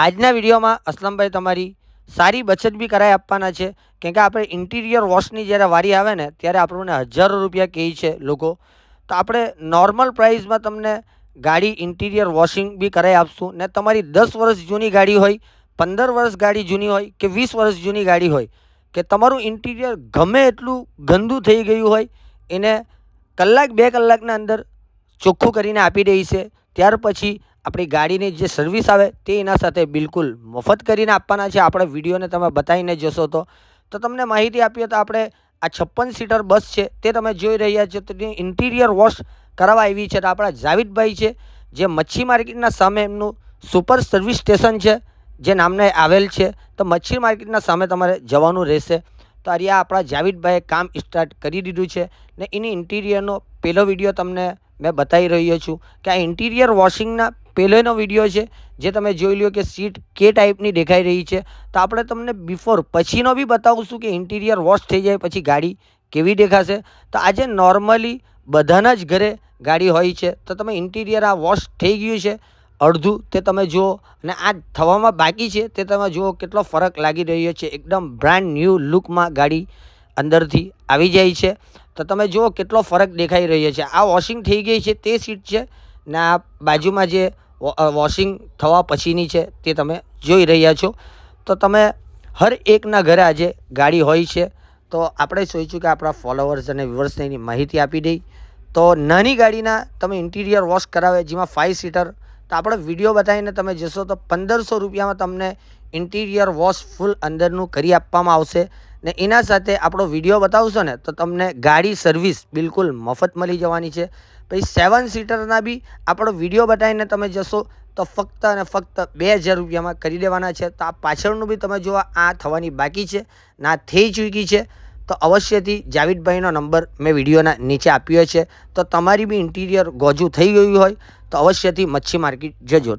આજના વિડીયોમાં અસલમભાઈ તમારી સારી બચત બી કરાવી આપવાના છે, કેમ કે આપણે ઇન્ટિરિયર વોશની જ્યારે વારી આવે ને ત્યારે આપણને હજારો રૂપિયા કહે છે લોકો. તો આપણે નોર્મલ પ્રાઇસમાં તમને ગાડી ઇન્ટિરિયર વોશિંગ બી કરાવી આપશું ને. તમારી 10 વર્ષ જૂની ગાડી હોય, 15 વર્ષ ગાડી જૂની હોય કે 20 વર્ષ જૂની ગાડી હોય, કે તમારું ઇન્ટિરિયર ગમે એટલું ગંદુ થઈ ગયું હોય, એને કલાક 2 કલાકના અંદર ચોખ્ખું કરીને આપી દે છે. ત્યાર પછી આપણી ગાડીની જે સર્વિસ આવે તે એના સાથે બિલકુલ મફત કરીને આપવાના છે. આપણે વિડીયોને તમે બતાવીને જોશો તો તમને માહિતી આપીએ તો આપણે આ 56 સીટર બસ છે તે તમે જોઈ રહ્યા છો, તો તેની ઇન્ટિરિયર વોશ કરાવવા આવી છે. તો આપણા જાવેદભાઈ છે, જે મચ્છી માર્કેટના સામે એમનું સુપર સર્વિસ સ્ટેશન છે જે નામને આવેલ છે. તો મચ્છી માર્કેટના સામે તમારે જવાનું રહેશે. તો આ આપણા જાવેદભાઈએ કામ સ્ટાર્ટ કરી દીધું છે ને એની ઇન્ટિરિયરનો પહેલો વિડીયો તમને મેં બતાવી રહ્યો છું કે આ ઇન્ટિરિયર વોશિંગના પહેલેનો વિડીયો છે, જે તમે જોઈ લો કે સીટ કે ટાઈપની દેખાઈ રહી છે. તો આપણે તમને બિફોર પછીનો બી બતાવશું કે ઇન્ટિરિયર વોશ થઈ જાય પછી ગાડી કેવી દેખાશે. તો આજે નોર્મલી બધાના જ ઘરે ગાડી હોય છે, તો તમે ઇન્ટિરિયર આ વોશ થઈ ગયું છે અડધું તે તમે જુઓ, અને આ થવામાં બાકી છે તે તમે જુઓ કેટલો ફરક લાગી રહ્યો છે. એકદમ બ્રાન્ડ ન્યૂ લુકમાં ગાડી અંદરથી આવી જાય છે. તો તમે જુઓ કેટલો ફરક દેખાઈ રહ્યો છે. આ વોશિંગ થઈ ગઈ છે તે સીટ છે ને આ બાજુમાં જે વોશિંગ થવા પછીની છે તે તમે જોઈ રહ્યા છો. તો તમે હર એકના ઘરે આજે ગાડી હોય છે. તો આપણે સોચ્યું કે આપણા ફોલોવર્સ અને વ્યુઅર્સને એની માહિતી આપી દઈ. તો નાની ગાડીના તમે ઇન્ટિરિયર વોશ કરાવે, જેમાં 5 સીટર, તો આપણે વિડીયો બતાવીને તમે જશો તો 1500 રૂપિયામાં તમને ઇન્ટિરિયર વોશ ફૂલ અંદરનું કરી આપવામાં આવશે. ને એના સાથે આપણો વિડીયો બતાવશો ને તો તમને ગાડી સર્વિસ બિલકુલ મફત મળી જવાની છે. પછી 7 સીટરના બી આપણો વિડીયો બતાવીને તમે જશો તો ફક્ત અને ફક્ત 2000 રૂપિયામાં કરી દેવાના છે. તો આ પાછળનું બી તમે જો આ થવાની બાકી છે ના થઈ ચૂકી છે, તો અવશ્યથી જાવેદભાઈનો નંબર મેં વિડીયોના નીચે આપ્યો છે. તો તમારી બી ઇન્ટિરિયર ગોજું થઈ ગયું હોય તો અવશ્યથી મચ્છી માર્કેટ જજો.